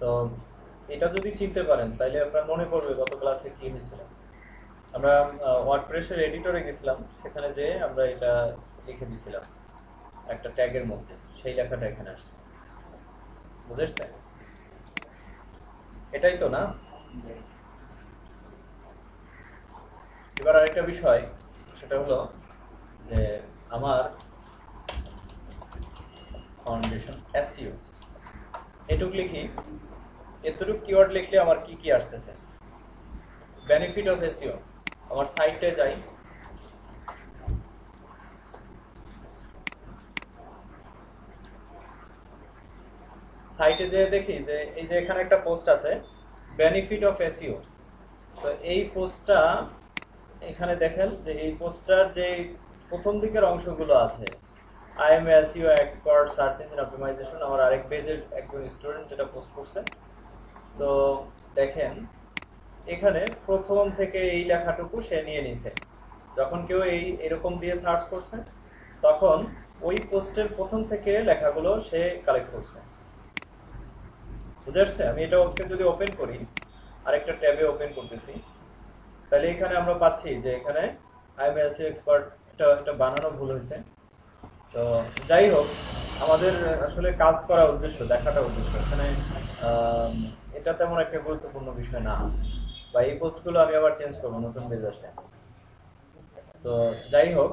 তো এটা যদি চিনতে পারেন তাহলে আপনার মনে পড়বে গত ক্লাসে কি হয়েছিল। আমরা ওয়ার্ডপ্রেসের এডিটরে গেছিলাম, সেখানে যে আমরা এটা লিখে দিছিলাম একটা ট্যাগের মধ্যে, সেই লেখাটা এখানে আসছে। বুঝেছেন? এটাই তো না? এবার আরেকটা বিষয়, সেটা হলো যে আমার ফাউন্ডেশন এসইও এটুক লিখি, এতটুকু কিওয়ার্ড লিখলে আমার কি কি আসতেছে। বেনিফিট অফ এসইও, আমার সাইটে যাই, সাইটে যেয়ে দেখি যে এই যে এখানে একটা পোস্ট আছে বেনিফিট অফ এসইও। তো এই পোস্টটা এখানে দেখেন যে এই পোস্টটার যে প্রথম দিকের অংশগুলো আছে, I am SEO expert search engine optimization, আমার আরেক পেজের একজন স্টুডেন্ট যেটা পোস্ট করছে। তো দেখেন এখানে প্রথম থেকে এই লেখাটুকু সে নিয়ে নিছে। যখন কেউ এরকম দিয়ে সার্চ করছে তখন ওই পোস্টের প্রথম থেকে লেখাগুলো সে কালেক্ট করছে। বুঝে আসছে? আমি এটা ওকে যদি ওপেন করি, আরেকটা ট্যাবে ওপেন করতেছি, তাহলে এখানে আমরা পাচ্ছি যে এখানে আই এম এসইও এক্সপার্ট, এটা বানানো ভুল হয়েছে। তো যাই হোক, আমাদের আসলে কাজ করা উদ্দেশ্য, দেখাটা উদ্দেশ্য এখানে। এটা তেমন একটা গুরুত্বপূর্ণ বিষয় না, বা এই পোস্টগুলো আমি আবার চেঞ্জ করবো নতুন পেজ আসলে। তো যাই হোক,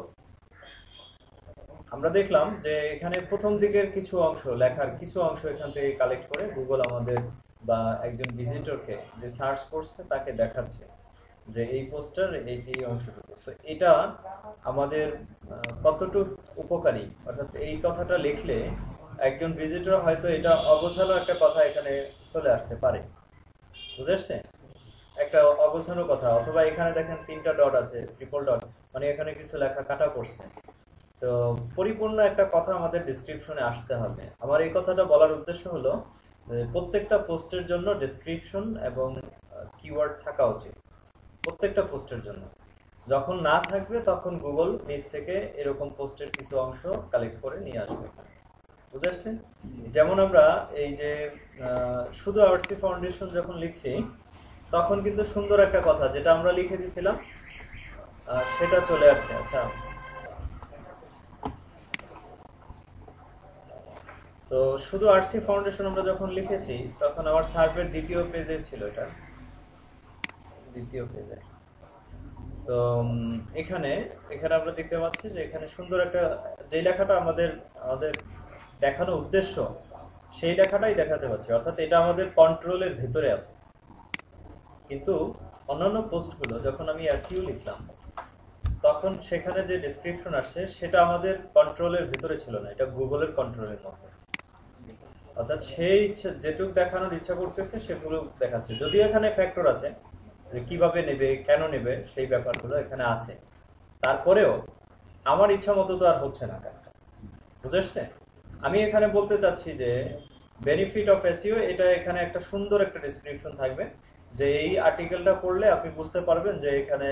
আমরা দেখলাম যে এখানে প্রথম দিকের কিছু অংশ, লেখার কিছু অংশ এখান থেকে কালেক্ট করে গুগল আমাদের বা একজন ভিজিটরকে যে সার্চ করছে তাকে দেখাচ্ছে যে এই পোস্টার এই এই অংশটুকু। তো এটা আমাদের কতটুকু উপকারী, অর্থাৎ এই কথাটা লিখলে একজন ভিজিটর হয়তো এটা অগোছালো একটা কথা এখানে চলে আসতে পারে। বুঝেছে? একটা অগোছালো কথা, অথবা এখানে দেখেন তিনটা ডট আছে, ট্রিপল ডট, মানে এখানে কিছু লেখা কাটা পড়ছে। তো পরিপূর্ণ একটা কথা আমাদের ডেসক্রিপশনে আসতে হবে। আমার এই কথাটা বলার উদ্দেশ্য হলো প্রত্যেকটা পোস্টের জন্য ডেসক্রিপশন এবং কিওয়ার্ড থাকা উচিত, প্রত্যেকটা পোস্টের জন্য। যখন না থাকবে তখন গুগল নিজ থেকে এরকম পোস্টের কিছু অংশ কালেক্ট করে নিয়ে আসবে। বুঝতে পারছেন? যেমন আমরা এই যে শুধু আরসি ফাউন্ডেশন যখন লিখছি তখন কিন্তু সুন্দর একটা কথা যেটা আমরা লিখে দিছিলাম সেটা চলে আসছে। আচ্ছা, তো শুধু আরসি ফাউন্ডেশন আমরা যখন লিখেছি তখন আমার সার্ভের দ্বিতীয় পেজে ছিল, এটা দ্বিতীয় পেজে। তো এখানে এখানে আমরা দেখতে পাচ্ছি যে এখানে সুন্দর একটা, যে লেখাটা আমাদের আমাদের দেখানো উদ্দেশ্য সেই লেখাটাই দেখাতে পাচ্ছি, অর্থাৎ এটা আমাদের কন্ট্রোলের ভেতরে আছে। কিন্তু অন্যান্য পোস্টগুলো যখন আমি এসইও লিখলাম তখন সেখানে যে ডেসক্রিপশন আসছে সেটা আমাদের কন্ট্রোলের ভেতরে ছিল না, এটা গুগলের কন্ট্রোলের মধ্যে। অর্থাৎ সেই যেটুক দেখানোর ইচ্ছা করতেছে সেগুলো দেখাচ্ছে, যদিও এখানে ফ্যাক্টর আছে যে কিভাবে নেবে, কেন নেবে, সেই ব্যাপারগুলো এখানে আছে। তারপরেও আমার ইচ্ছা মতো তো আর হচ্ছে না কাজটা। বুঝেছে? আমি এখানে বলতে চাচ্ছি যে বেনিফিট অফ এসইও, এটা এখানে একটা সুন্দর একটা ডেসক্রিপশন থাকবে, যে এই আর্টিকেলটা পড়লে আপনি বুঝতে পারবেন যে এখানে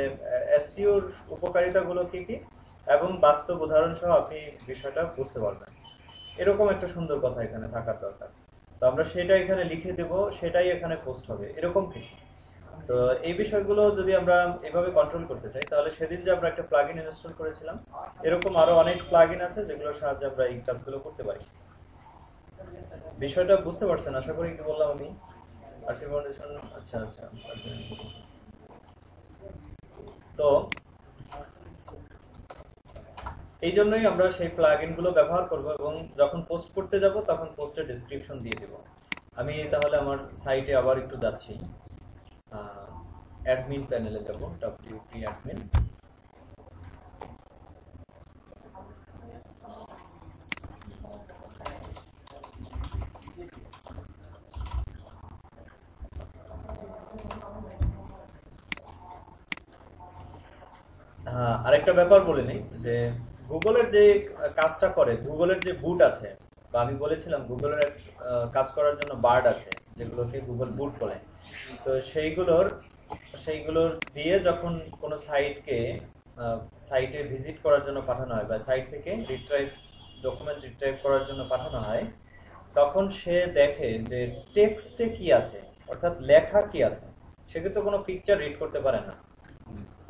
এসইওর উপকারিতাগুলো কি কি, এবং বাস্তব উদাহরণ সহ আপনি বিষয়টা বুঝতে পারবেন। এরকম একটা সুন্দর কথা এখানে থাকার দরকার। তো আমরা সেটা এখানে লিখে দেব, সেটাই এখানে পোস্ট হবে, এরকম কিছু। তো এই বিষয়গুলো যদি আমরা এভাবে কন্ট্রোল করতে চাই তাহলে সেদিন যে আমরা একটা প্লাগইন ইনস্টল করেছিলাম, এরকম আরো অনেক প্লাগইন আছে যেগুলোর সাহায্যে আমরা এই কাজগুলো করতে পারি। বিষয়টা বুঝতে পারছেন আশা করি, কি বললাম আমি? আরসি ফাউন্ডেশন, আচ্ছা আচ্ছা আচ্ছা। তো এই জন্যই আমরা সেই প্লাগইন গুলো ব্যবহার করব, এবং যখন পোস্ট করতে যাব তখন পোস্টের ডেসক্রিপশন দিয়ে দেব। আমি তাহলে আমার সাইটে আবার একটু যাচ্ছি, অ্যাডমিন প্যানেলে যাব, ডব্লিউপি অ্যাডমিন। হ্যাঁ, আরেকটা ব্যাপার বলে নেই যে গুগলের যে কাজটা করে, গুগলের যে বুট আছে, বা আমি বলেছিলাম গুগলের কাজ করার জন্য বার্ড আছে যেগুলোকে গুগল বুট বলে। তো সেইগুলোর দিয়ে যখন কোনো সাইটকে সাইটে ভিজিট করার জন্য পাঠানো হয়, বা সাইট থেকে রিট্রাইভ ডকুমেন্ট রিট্রাইভ করার জন্য পাঠানো হয়, তখন সে দেখে যে টেক্সটে কি আছে, অর্থাৎ লেখা কি আছে। সে কিন্তু কোনো পিকচার রিড করতে পারে না,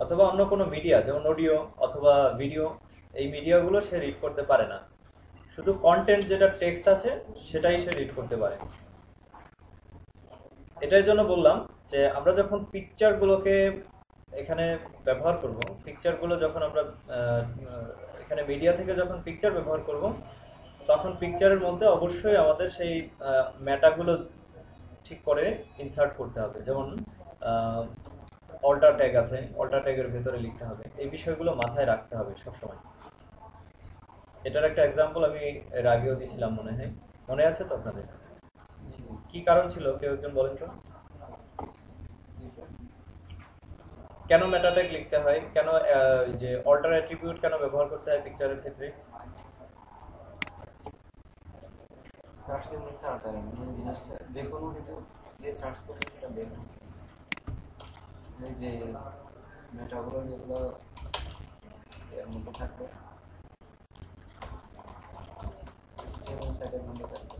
অথবা অন্য কোনো মিডিয়া যেমন অডিও অথবা ভিডিও, এই মিডিয়াগুলো সে রিড করতে পারে না। শুধু কন্টেন্ট যেটা টেক্সট আছে সেটাই সে রিড করতে পারে। এটার জন্য বললাম যে আমরা যখন পিকচারগুলোকে এখানে ব্যবহার করব, পিকচারগুলো যখন আমরা এখানে মিডিয়া থেকে যখন পিকচার ব্যবহার করব, তখন পিকচারের মধ্যে অবশ্যই আমাদের সেই মেটাগুলো ঠিক করে ইনসার্ট করতে হবে। যেমন অল্টার ট্যাগ আছে, অল্টার ট্যাগের ভেতরে লিখতে হবে, এই বিষয়গুলো মাথায় রাখতে হবে সবসময়। এটার একটা এক্সাম্পল আমি এর আগেও দিয়েছিলাম, মনে আছে তো আপনাদের? কি কারণ ছিল কেউ একজন বলেন তো? কেন মেটা ট্যাগ লিখতে হয়, কেন যে অল্টার অ্যাট্রিবিউট কেন ব্যবহার করতে হয় পিকচারের ক্ষেত্রে? সার্চের মধ্যে তাড়াতাড়ি মানে জিনিসটা যে কোনো কিছু যে সার্চ করবে সেটা বের হয়। এই যে মেটাগুলো যেগুলো এর মধ্যে থাকবে, যেমন সাইডের মধ্যে থাকবে,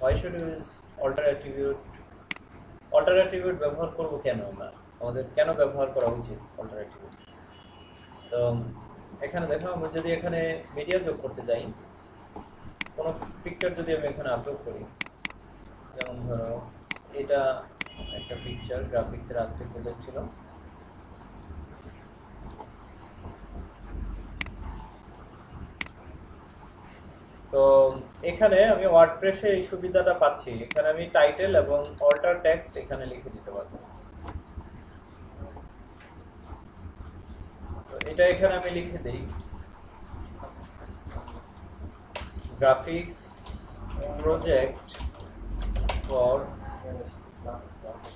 Why should we use alter attribute? Alter attribute ব্যবহার করব কেন আমরা? আমাদের কেন ব্যবহার করা উচিত alter attribute? তো এখানে দেখো, আমি যদি এখানে মিডিয়া যোগ করতে যাই, কোনো পিকচার যদি আমি এখানে আপলোড করি, যেমন ধরো এটা একটা পিকচার, গ্রাফিক্সের আজকে প্রজেক্ট ছিল। তো এখানে আমি ওয়ার্ডপ্রেসে এই সুবিধাটা পাচ্ছি, এখানে আমি টাইটেল এবং অল্টার টেক্সট এখানে লিখে দিতে পারবো। তো এটা এখানে আমি লিখে দিই graphics project for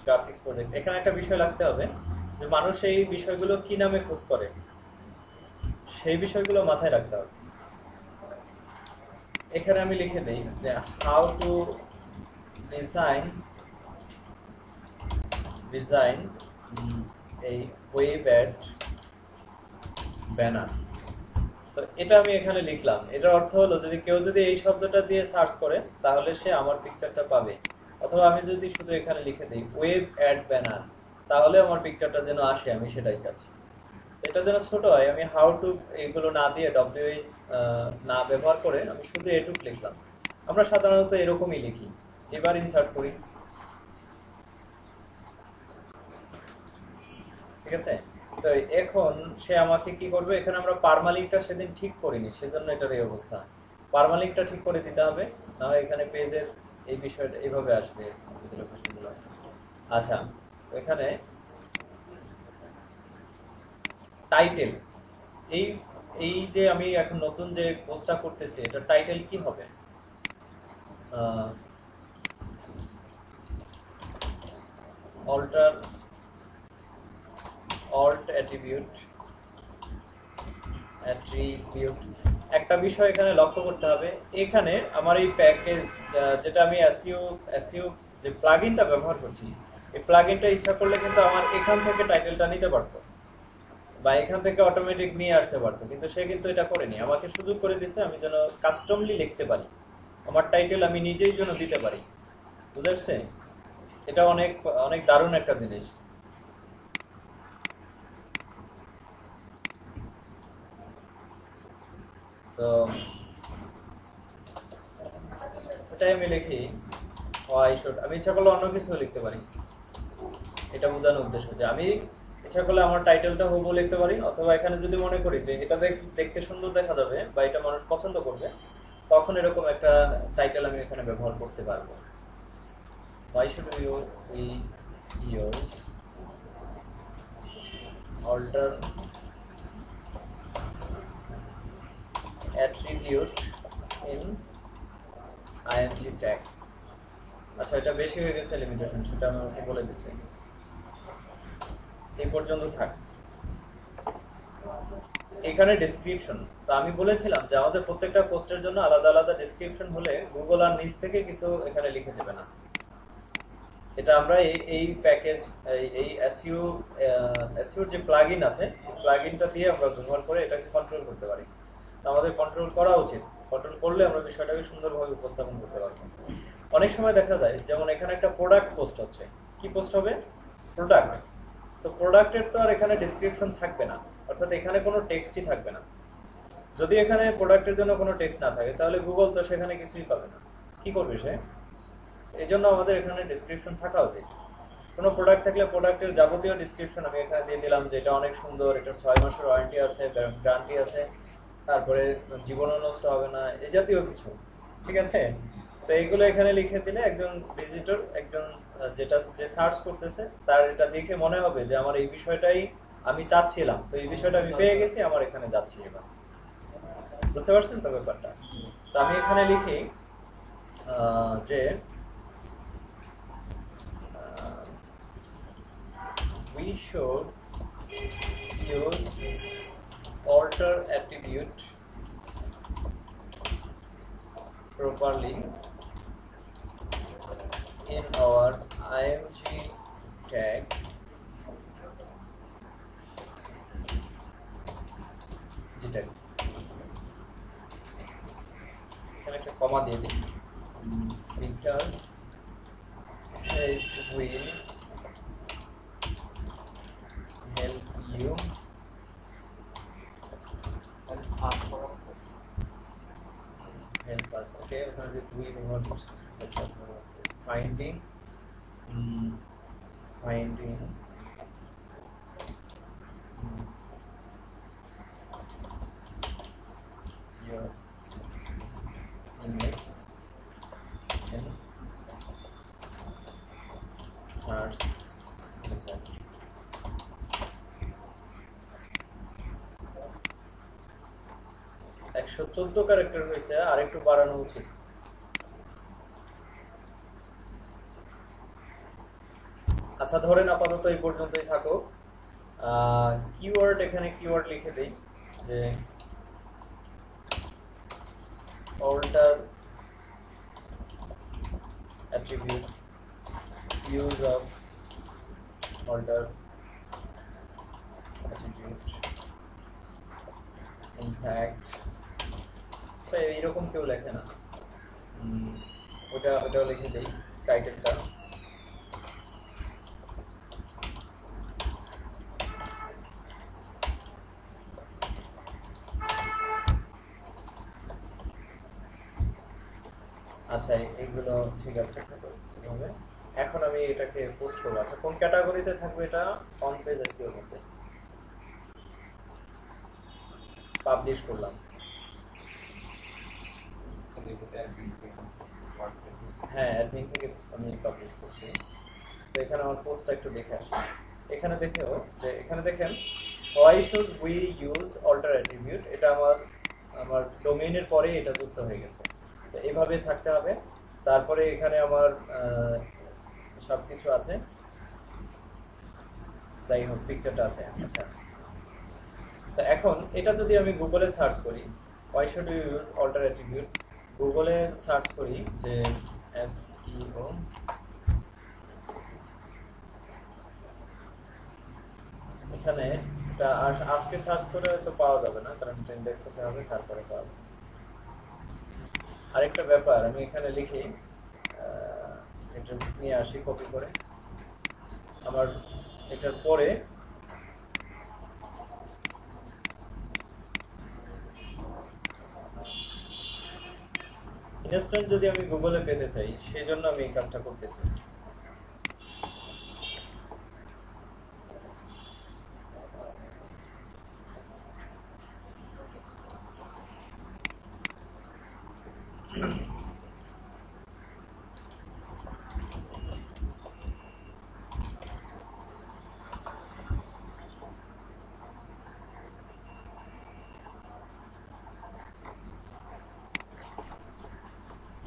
graphics project. এখানে একটা বিষয় লাগতে হবে যে মানুষ এই বিষয়গুলো কি নামে খোঁজ করে, সেই বিষয়গুলো মাথায় রাখতে হবে। এখানে আমি লিখে দিই যে হাউ টু ডিজাইন এই ওয়েব অ্যাড ব্যানার। তো এটা আমি এখানে লিখলাম। এটার অর্থ হলো যদি কেউ যদি এই শব্দটা দিয়ে সার্চ করে তাহলে সে আমার পিকচারটা পাবে। অথবা আমি যদি শুধু এখানে লিখে দিই ওয়েব অ্যাড ব্যানার, তাহলে আমার পিকচারটা যেন আসে, আমি সেটাই চাচ্ছি। এটা যেন ছোট হয়, আমি হাউ টু এগুলো না দিয়ে ডব্লিউএইচ না ব্যবহার করে আমি শুধু এটুক লিখলাম। আমরা সাধারণত এরকমই লিখি। এবার ইনসার্ট করি, ঠিক আছে? তো এখন সে আমাকে কি করবে, এখানে আমরা পারমালিংটা সেদিন ঠিক করিনি, সেজন্য এটার এই অবস্থা। পারমালিংটা ঠিক করে দিতে হবে, না হয় এখানে পেজের এই বিষয়টা এইভাবে আসবে লোকেশনগুলো। আচ্ছা, এখানে টাইটেল, এই এই যে আমি এখন নতুন যে পোস্টটা করতেছি এটা টাইটেল কি হবে? অল্ট অ্যাট্রিবিউট একটা বিষয় এখানে লক্ষ্য করতে হবে। এখানে আমার এই প্যাকেজ যেটা আমি এসইও যে প্লাগইনটা ব্যবহার করছি, এই প্লাগইনটা ইচ্ছা করলে কিন্তু আমার এখান থেকে টাইটেলটা নিতে পারতো বা এখান থেকে অটোমেটিক নিয়ে আসতে পারতো, কিন্তু সে কিন্তু এটা করেনি। আমাকে সুযোগ করে দিয়েছে আমি যেন কাস্টমলি লিখতে পারি, আমার টাইটেল আমি নিজেই যেন দিতে পারি। বুঝতে পারছে? এটা অনেক অনেক দারুণ একটা জিনিস। তো এটাই আমি লিখি আমি ইচ্ছা করলে অন্য কিছু লিখতে পারি। এটা বোঝানোর উদ্দেশ্য যে আমি ইচ্ছা করলে আমার টাইটেলটা হুবহু লিখতে পারি, অথবা এখানে যদি মনে করি যে এটা দেখতে সুন্দর দেখা যাবে বা এটা মানুষ পছন্দ করবে, তখন এরকম একটা টাইটেল আমি এখানে ব্যবহার করতে পারবো। Why should we use alter attribute in ing tag? আচ্ছা, এটা বেশি হয়ে গেছে লিমিটেশন, সেটা আমি ওকে বলে দিচ্ছি। এই পর্যন্ত থাক। এখানে ডেসক্রিপশন, তো আমি বলেছিলাম যে আমাদের প্রত্যেকটা পোস্টের জন্য আলাদা আলাদা ডেসক্রিপশন হলে গুগল আর নিচ থেকে কিছু এখানে লিখে দেবে না। এটা আমরা এই প্যাকেজ এই এসইউর যে প্লাগইন আছে প্লাগইনটা দিয়ে আমরা ব্যবহার করে এটাকে কন্ট্রোল করতে পারি। তো আমাদের কন্ট্রোল করা উচিত, কন্ট্রোল করলে আমরা বিষয়টাকে সুন্দরভাবে উপস্থাপন করতে পারবো। অনেক সময় দেখা যায় যেমন এখানে একটা প্রোডাক্ট পোস্ট হচ্ছে, কি পোস্ট হবে? প্রোডাক্ট। তো প্রোডাক্টের তো আর এখানে ডেসক্রিপশন থাকবে না, অর্থাৎ এখানে কোনো টেক্সটই থাকবে না। যদি এখানে প্রোডাক্টের জন্য কোনো টেক্সট না থাকে তাহলে গুগল তো সেখানে কিছুই পাবে না, কি করবে সে? এই জন্য আমাদের এখানে ডেসক্রিপশন থাকা উচিত। কোনো প্রোডাক্ট থাকলে প্রোডাক্টের যাবতীয় ডিসক্রিপশন আমি এখানে দিয়ে দিলাম যে এটা অনেক সুন্দর, এটার 6 মাসের ওয়ারেন্টি আছে, গ্যারান্টি আছে, তারপরে জীবনও নষ্ট হবে না, এই জাতীয় কিছু, ঠিক আছে? তো এইগুলো এখানে লিখে দিলে একজন ভিজিটর, একজন যে সার্চ করতেছে তার এটা দেখে মনে হবে যে আমার এই বিষয়টাই আমি চাচ্ছিলাম, তো এই বিষয়টা আমি পেয়ে গেছি, আমার এখানে যাচ্ছি এবার। বুঝতে পারছেন তো ব্যাপারটা? তো আমি এখানে লিখি যে we should use alter attribute properly in our img tag detail. এখানে একটা কমা দিয়ে দিই because it will help you help us. Okay, because it will not finding finding your image in search result. একশো 14 ক্যারেক্টার হয়েছে, আর একটু বাড়ানো উচিত। আচ্ছা ধরেন আপাতত এই পর্যন্তই থাকুক। কিওয়ার্ড, এখানে কিওয়ার্ড লিখে দেই যে alter attribute, use of alter attribute, impact। তো এইরকম কেউ লেখে না, ওটাও লিখে দেই টাইটেলটা। আচ্ছা এইগুলো ঠিক আছে, এভাবে। এখন আমি এটাকে পোস্ট করবো। আচ্ছা কোন ক্যাটাগরিতে থাকবে এটা? অন পেজ এসইওর মধ্যে পাবলিশ করলাম। হ্যাঁ, অ্যাডমিন থেকে আমি পাবলিশ করছি। তো এখানে আমার পোস্টটা একটু দেখে আসি। এখানে দেখেও যে এখানে দেখেন why should we use alter attribute, এটা আমার ডোমেইনের পরে এটা যুক্ত হয়ে গেছে। তো এভাবে থাকতে হবে। তারপরে এখানে আমার সবকিছু আছে, যাই হোক পিকচারটা আছে। আচ্ছা তো এখন এটা যদি আমি গুগলে সার্চ করি why should we use alter attribute, গুগলে সার্চ করি যে SEO, এখানে এটা আজকে সার্চ করে তো পাওয়া যাবে না, কারণ এটা ইন্ডেক্স হতে হবে, তারপরে পাওয়া যাবে। আরেকটা ব্যাপার আমি এখানে লিখি, এটা নিয়ে আসি কপি করে, আমার এটার পরে ইনস্ট্যান্ট যদি আমি গুগলে পেতে চাই সেই জন্য আমি এই কাজটা করতেছি।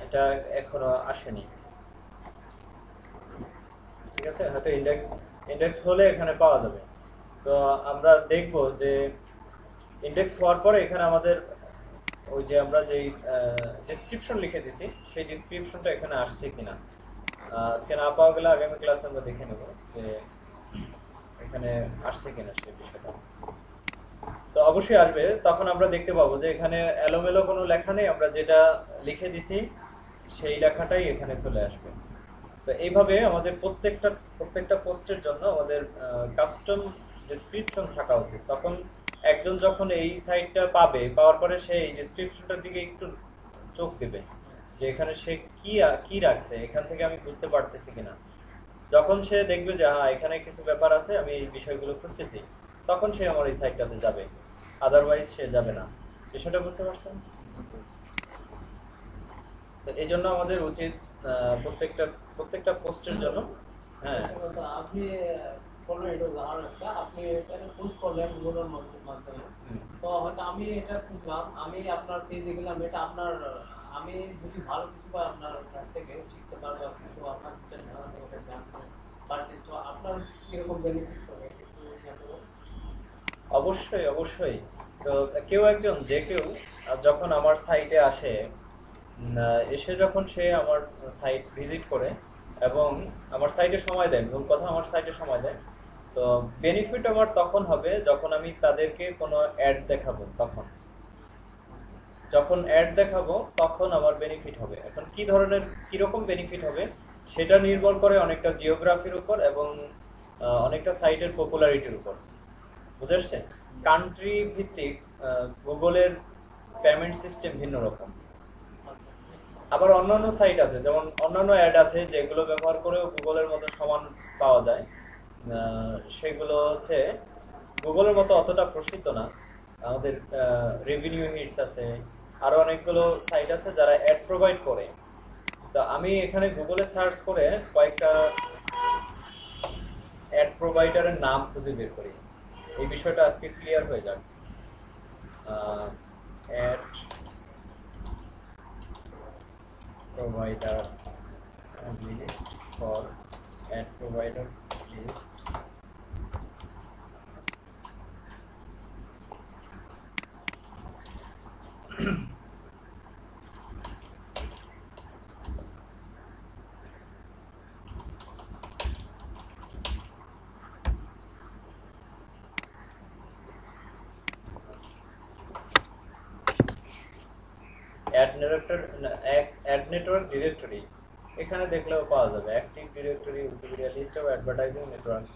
এটা এখনো আসেনি, ঠিক আছে, হয়তো ইন্ডেক্স হলে এখানে পাওয়া যাবে। তো আমরা দেখব যে ইন্ডেক্স হওয়ার পরে এখানে আমাদের ওই যে আমরা যেই ডেসক্রিপশন লিখে দিছি সেই ডেসক্রিপশনটা এখানে আসছে কিনা। আজকে না পাওয়া গেলে আগামী ক্লাসে আমরা দেখে নেব যে এখানে আসছে কিনা সেই বিষয়টা। তো অবশ্যই আসবে, তখন আমরা দেখতে পাবো যে এখানে এলোমেলো কোনো লেখা নেই, আমরা যেটা লিখে দিছি সেই লেখাটাই এখানে চলে আসবে। তো এইভাবে আমাদের প্রত্যেকটা পোস্টের জন্য আমাদের কাস্টম ডেসক্রিপশন থাকা উচিত। তখন একজন যখন এই সাইটটা পাবে, পাওয়ার পরে সে এই ডেসক্রিপশনটার দিকে একটু চোখ দেবে যে এখানে সে কি রাখছে, এখান থেকে আমি বুঝতে পারতেছি কিনা। যখন সে দেখবে যে হ্যাঁ এখানে কিছু ব্যাপার আছে, আমি এই বিষয়গুলো খুঁজতেছি, তখন সে আমার এই সাইটটাতে যাবে, আদারওয়াইজ সে যাবে না। বিষয়টা বুঝতে পারছেন? তো এই জন্য আমাদের উচিত প্রত্যেকটা প্রত্যেকটা পোস্টের জন্য, হ্যাঁ তো আপনি বললেন এটা উদাহরণ একটা, আপনি এটা পোস্ট করলেন গুগলের মাধ্যমে, তো হয়তো আমি এটা খুঁজলাম, আমি আপনার পেজে গেলাম, এটা আপনার আমি যদি ভালো কিছু পাই আপনার কাছ থেকে শিখতে পারবো, কিছু আপনার যেটা জানা থেকে জানতে পারছি, তো আপনার কিরকম বেনিফিট হবে একটু জানতে পারবো? অবশ্যই অবশ্যই। তো কেউ একজন যে কেউ যখন আমার সাইটে আসে, এসে যখন সে আমার সাইট ভিজিট করে এবং আমার সাইটে সময় দেয়, মূল কথা আমার সাইটে সময় দেয়, তো বেনিফিট আমার তখন হবে যখন আমি তাদেরকে কোনো অ্যাড দেখাবো। যখন অ্যাড দেখাবো তখন আমার বেনিফিট হবে। এখন কি ধরনের কিরকম বেনিফিট হবে সেটা নির্ভর করে অনেকটা জিওগ্রাফির উপর এবং অনেকটা সাইটের পপুলারিটির উপর। বুঝে আসছে? কান্ট্রি ভিত্তিক গুগলের পেমেন্ট সিস্টেম ভিন্ন রকম। আবার অন্যান্য সাইট আছে, যেমন অন্যান্য অ্যাড আছে যেগুলো ব্যবহার করেও গুগলের মতো সমান পাওয়া যায়, সেগুলো হচ্ছে গুগলের মতো অতটা প্রসিদ্ধ না। আমাদের রেভিনিউ হিটস আছে, আরো অনেকগুলো সাইট আছে যারা অ্যাড প্রোভাইড করে। তো আমি এখানে গুগলে সার্চ করে কয়েকটা অ্যাড প্রোভাইডারের নাম খুঁজে বের করি, এই বিষয়টা আজকে ক্লিয়ার হয়ে যাক। Ad provider list for ad provider list. Ad network directory, এখানে দেখলেও পাওয়া যাবে active directory, Wikipedia list of advertising network,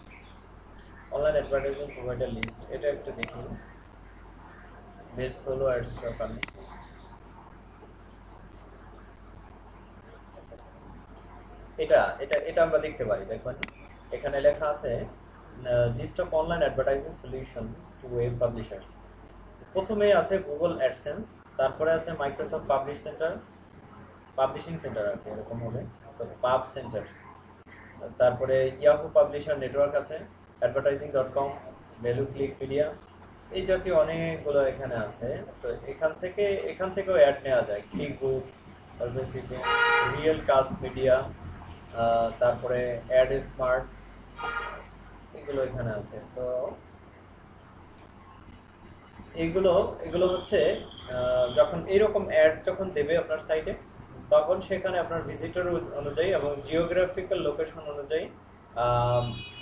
online advertising provider list. এটা একটু দেখি, বেশ সোলো অ্যাডস ব্যাপার নেই। এটা এটা এটা আমরা দেখতে পারি, দেখুন এখানে লেখা আছে list of online advertising solution to web publishers. প্রথমে আছে গুগল অ্যাডসেন্স, তারপরে আছে মাইক্রোসফট পাবলিশিং সেন্টার আর কি এরকম হবে, তো পাব সেন্টার, তারপরে ইয়াহু পাবলিশার নেটওয়ার্ক আছে, advertising.com, ভ্যালু ক্লিক মিডিয়া, এই জাতীয় অনেকগুলো এখানে আছে। তো এখান থেকেও অ্যাড নেওয়া যায়, ক্লিক বুক, রিয়েল কাস্ট মিডিয়া, তারপরে অ্যাড স্মার্ট, এগুলো এখানে আছে। তো এগুলো এগুলো হচ্ছে যখন এইরকম অ্যাড যখন দেবে আপনার সাইটে, তখন সেখানে আপনার ভিজিটর অনুযায়ী এবং জিওগ্রাফিক্যাল লোকেশন অনুযায়ী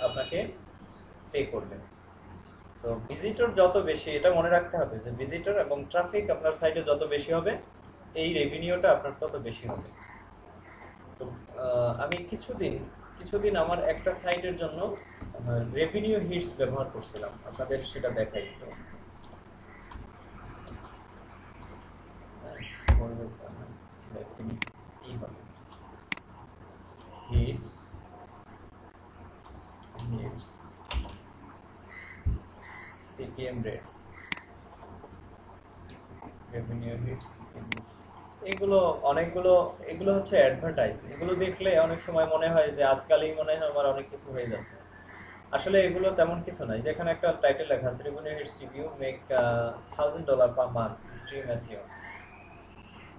আপনাকে পে করবে। তো ভিজিটর যত বেশি, এটা মনে রাখতে হবে যে ভিজিটর এবং ট্রাফিক আপনার সাইটে যত বেশি হবে, এই রেভিনিউটা আপনার তত বেশি হবে। তো আমি কিছুদিন আমার একটা সাইটের জন্য রেভিনিউ হিটস ব্যবহার করছিলাম, আপনাদের সেটা দেখাই তো। Hits CPM rates, revenue hits, এগুলো অনেকগুলো, এগুলো হচ্ছে অ্যাডভার্টাইজ। এগুলো দেখলে অনেক সময় মনে হয় যে আজকালই মনে হয় আমার অনেক কিছু হয়ে যাচ্ছে, আসলে এগুলো তেমন কিছু নাই। যেখানে একটা টাইটেল লেখা আছে revenue hits review make $1000 per month stream SEO,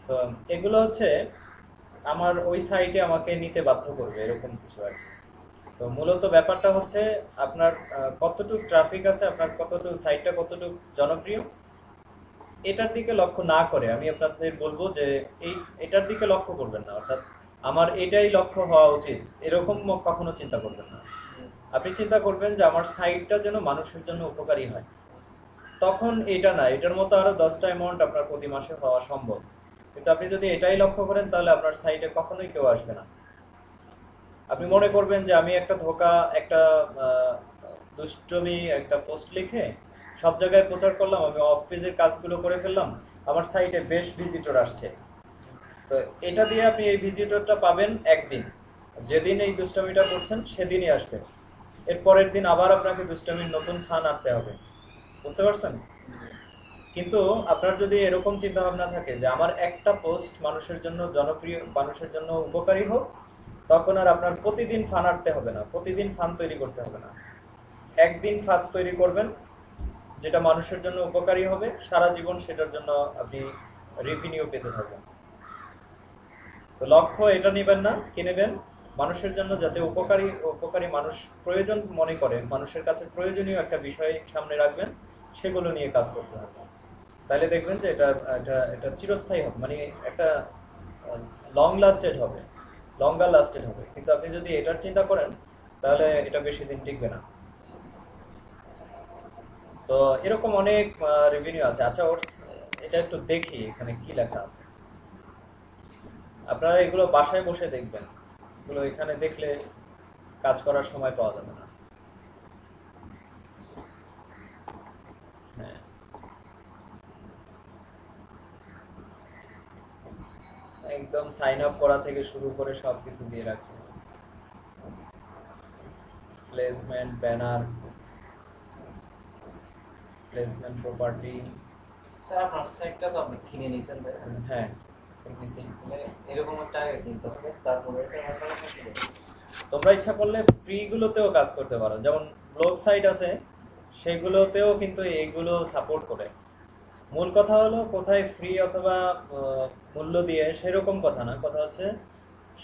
তো এগুলো হচ্ছে আমার ওই সাইটে আমাকে নিতে বাধ্য করবে এরকম কিছু আর কি। তো মূলত ব্যাপারটা হচ্ছে আপনার কতটুকু ট্রাফিক আছে, আপনার কতটুকু সাইটটা কতটুকু জনপ্রিয়, এটার দিকে লক্ষ্য না করে আমি আপনাদের বলবো যে এটার দিকে লক্ষ্য করবেন না। অর্থাৎ আমার এটাই লক্ষ্য হওয়া উচিত, এরকম কখনো চিন্তা করবেন না। আপনি চিন্তা করবেন যে আমার সাইটটা যেন মানুষের জন্য উপকারী হয়। তখন এটা না, এটার মতো আরো 10টা অ্যামাউন্ট আপনার প্রতি মাসে হওয়া সম্ভব। কিন্তু আপনি যদি এটাই লক্ষ্য করেন তাহলে আপনার সাইটে কখনোই কেউ আসবে না। আপনি মনে করবেন যে আমি একটা ধোকা, একটা দুষ্টমি, একটা পোস্ট লিখে সব জায়গায় প্রচার করলাম, আমি অফ পেজের কাজগুলো করে ফেললাম, আমার সাইটে বেশ ভিজিটর আসছে। তো এটা দিয়ে আপনি এই ভিজিটরটা পাবেন একদিন, যেদিন এই দুষ্টামিটা করছেন সেদিনই আসবে। এর পরের দিন আবার আপনাকে দুষ্টামির নতুন ফান আনতে হবে, বুঝতে পারছেন? কিন্তু আপনার যদি এরকম চিন্তা ভাবনা থাকে যে আমার একটা পোস্ট মানুষের জন্য জনপ্রিয়, মানুষের জন্য উপকারী হোক, তখন আর আপনার প্রতিদিন ফান আনতে হবে না, প্রতিদিন ফান তৈরি করতে হবে না। একদিন ফান তৈরি করবেন যেটা মানুষের জন্য উপকারী হবে, সারা জীবন সেটার জন্য আপনি রেভিনিউ পেতে থাকবেন। তো লক্ষ্য এটা নেবেন না, কি নেবেন? মানুষের জন্য যাতে উপকারী মানুষ প্রয়োজন মনে করে, মানুষের কাছে প্রয়োজনীয় একটা বিষয় সামনে রাখবেন, সেগুলো নিয়ে কাজ করতে হবে। তাহলে দেখবেন যে এটা এটা এটা চিরস্থায়ী হবে, মানে একটা লঙ্গার লাস্টেড হবে। কিন্তু আপনি যদি এটার চিন্তা করেন তাহলে এটা বেশি দিন টিকবে না। তো এরকম অনেক রেভিনিউ আছে। আচ্ছা, এটা একটু দেখি এখানে কি লেখা আছে। আপনারা এগুলো বাসায় বসে দেখবেন, এগুলো এখানে দেখলে কাজ করার সময় পাওয়া যাবে না। হ্যাঁ, একদম সাইন আপ করা থেকে শুরু করে সবকিছু দিয়ে রাখছে। Placement, banner, placement, property. Sir আপনার সাইটটা তো আপনি কিনে নিয়েছেন ভাই? হ্যাঁ, এরকম একটা আগে কিনতে হবে, তারপরে এটা মাথা থাকবে। তোমরা ইচ্ছা করলে ফ্রি গুলোতেও কাজ করতে পারো, যেমন ব্লগ সাইট আছে, সেগুলোতেও কিন্তু এইগুলো সাপোর্ট করে। মূল কথা হলো কোথায় ফ্রি অথবা মূল্য দিয়ে, সেরকম কথা না। কথা হচ্ছে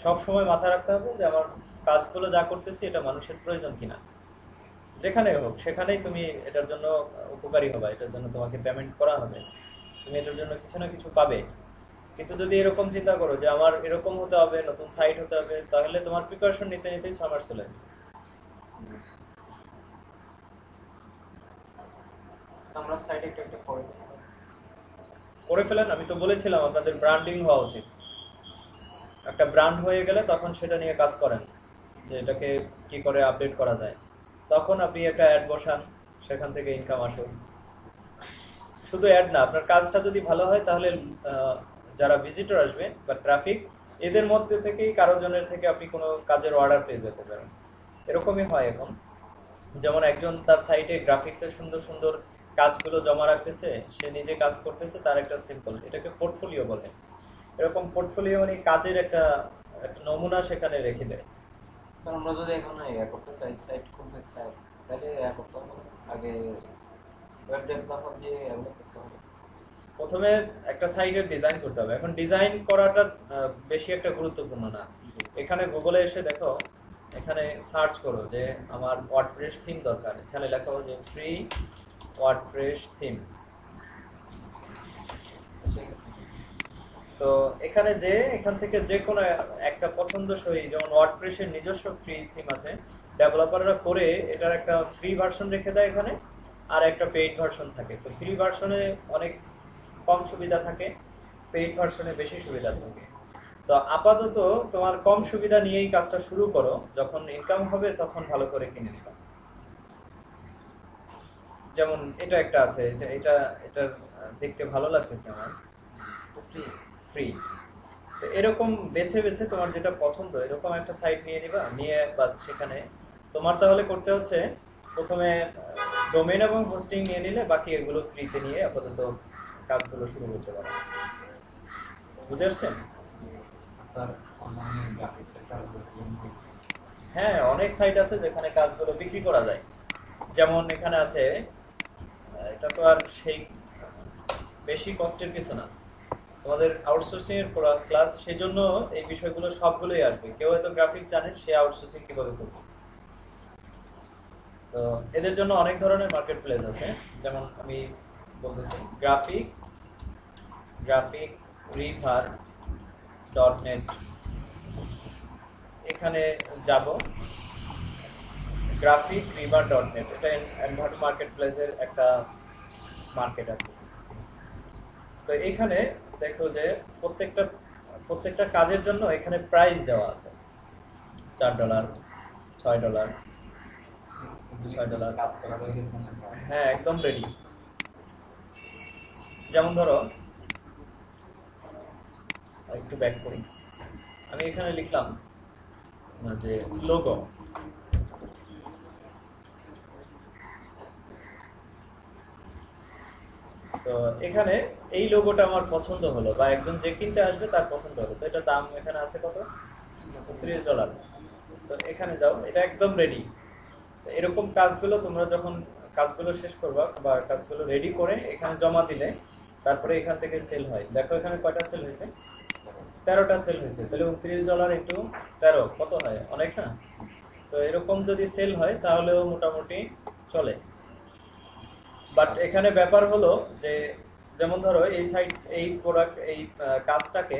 সব সময় মাথায় রাখতে হবে যে আমার কাজগুলো যা করতেছি এটা মানুষের প্রয়োজন কিনা। যেখানে হোক সেখানেই তুমি এটার জন্য উপকারী হবে, এটার জন্য তোমাকে পেমেন্ট করা হবে, তুমি এটার জন্য কিছু না কিছু পাবে। কিন্তু যদি এরকম চিন্তা করো যে আমার এরকম হতে হবে, নতুন সাইট হতে হবে, তাহলে তোমার প্রিপারেশন নিতে নিতেই 6 মাস চলে যাবে। আমরা সাইটে একটা একটা করে ফেলেন। আমি তো বলেছিলাম আপনাদের ব্র্যান্ডিং হওয়া উচিত। একটা ব্র্যান্ড হয়ে গেলে তখন সেটা নিয়ে কাজ করেন, যে এটাকে কি করে আপডেট করা যায়। তখন আপনি একটা অ্যাড বসান, সেখান থেকে ইনকাম আসুক। শুধু অ্যাড না, আপনার কাজটা যদি ভালো হয় তাহলে যারা ভিজিটর আসবে বা ট্রাফিক, এদের মধ্যে থেকেই কারো জনের থেকে আপনি কোনো কাজের অর্ডার পেয়ে যেতে পারেন। এরকমই হয় এখন। যেমন একজন তার সাইটে গ্রাফিক্সের সুন্দর সুন্দর কাজগুলো জমা রাখতেছে, সে নিজে কাজ করতেছে, তার একটা সিম্পল, এটাকে পোর্টফোলিও বলে। এরকম পোর্টফোলিও মানে কাজের একটা একটা নমুনা সেখানে রেখে দেয়। স্যার আমরা যদি এখন করতে চাই, সাইট খুলতে চাই, তাহলে করতে হবে আগে ওয়েব ডেভেলপার দিয়ে এগুলো করতে হবে। প্রথমে একটা সাইটের ডিজাইন করতে হবে। এখন ডিজাইন করাটা বেশি একটা গুরুত্বপূর্ণ না। এখানে গুগলে এসে দেখো, এখানে সার্চ করো যে আমার ওয়ার্ডপ্রেস থিম দরকার, এখানে লেখো যে ফ্রি ওয়ার্ডপ্রেস থিম। তো এখানে যে এখান থেকে যে কোনো একটা পছন্দসই, যেমন ওয়ার্ডপ্রেসের নিজস্ব ফ্রি থিম আছে, ডেভেলপাররা করে এটার একটা ফ্রি ভার্সন রেখে দেয় এখানে, আর একটা পেইড ভার্সন থাকে। তো ফ্রি ভার্সনে অনেক কম সুবিধা থাকে, পেইড ভার্সনে বেশি সুবিধা থাকে। তো আপাতত তোমার কম সুবিধা নিয়েই কাজটা শুরু করো, যখন ইনকাম হবে তখন ভালো করে কিনে নিবা। যেমন এটা একটা আছে, এটা এটা এটা দেখতে ভালো লাগতেছে আমার, ফ্রি ফ্রি। তো এরকম বেছে বেছে তোমার যেটা পছন্দ এরকম একটা সাইট নিয়ে নিবা, নিয়ে বাস সেখানে তোমার তাহলে করতে হচ্ছে প্রথমে ডোমেইন এবং হোস্টিং নিয়ে নিলে, বাকি এগুলো ফ্রিতে নিয়ে আপাতত কাজগুলো শুরু করতে পারো। বুঝে আসছেন? হ্যাঁ, অনেক সাইট আছে যেখানে কাজগুলো বিক্রি করা যায়। যেমন এখানে আছে, এটা তো আর সেই বেশি কষ্টের কিছু না, তোমাদের আউটসোর্সিং এর ক্লাস, সেই জন্য এই বিষয়গুলো সবগুলোই আসবে। কেউ হয়তো গ্রাফিক্স জানেন, সে আউটসোর্সিং কিভাবে করবে। তো এদের জন্য অনেক ধরনের মার্কেট প্লেস আছে, যেমন আমি বলতেছি গ্রাফিক রিভার .net এখানে যাব graphicriver.net, এটা এনভার্ট মার্কেট প্লেসের একটা মার্কেট আছে। তো এখানে দেখো যে প্রত্যেকটা কাজের জন্য এখানে প্রাইস দেওয়া আছে, $4, $6, $6। কাজ করা হয়ে গেছে না? হ্যাঁ, একদম রেডি। যেমন ধরো, একটু ব্যাক করি, আমি এখানে লিখলাম যে লোগো। তো এখানে এই লোগোটা আমার পছন্দ হলো, বা একজন যে কিনতে আসবে তার পছন্দ হলো, তো এটার দাম এখানে আছে কত, $30। তো এখানে যাও, এটা একদম রেডি। এরকম কাজগুলো তোমরা যখন কাজগুলো শেষ করবা বা কাজগুলো রেডি করে এখানে জমা দিলে তারপরে এখান থেকে সেল হয়। দেখো এখানে কয়টা সেল হয়েছে, 13টা সেল হয়েছে। তাহলে $29 ইন্টু 13 কত হয়, অনেক না? তো এরকম যদি সেল হয় তাহলেও মোটামুটি চলে। বাট এখানে ব্যাপার হলো যে, যেমন ধরো এই সাইট, এই প্রোডাক্ট, এই কাজটাকে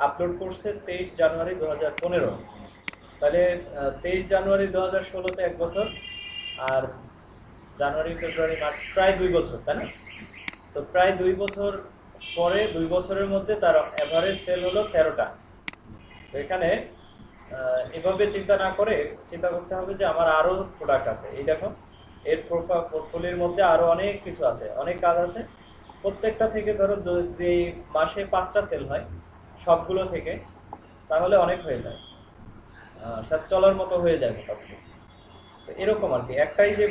আপলোড করছে 23 জানুয়ারি 2015। তাহলে 23 জানুয়ারি 2016-তে 1 বছর, আর জানুয়ারি ফেব্রুয়ারি মার্চ প্রায় 2 বছর, তাই না? তো প্রায় 2 বছর পরে 2 বছরের মধ্যে তার এভারেজ সেল হলো 13টা। তো এখানে এভাবে চিন্তা না করে চিন্তা করতে হবে যে আমার আরো প্রোডাক্ট আছে। এই দেখো, এর পোর্টফোলিওর মধ্যে আরো অনেক কিছু আছে, অনেক কাজ আছে। প্রত্যেকটা থেকে ধরো যদি মাসে 5টা সেল হয় সবগুলো থেকে, তাহলে অনেক হয়ে যায়, সাথে চলার মতো হয়ে যায় মোটামুটি। তো এরকম আর কি, একটাই যে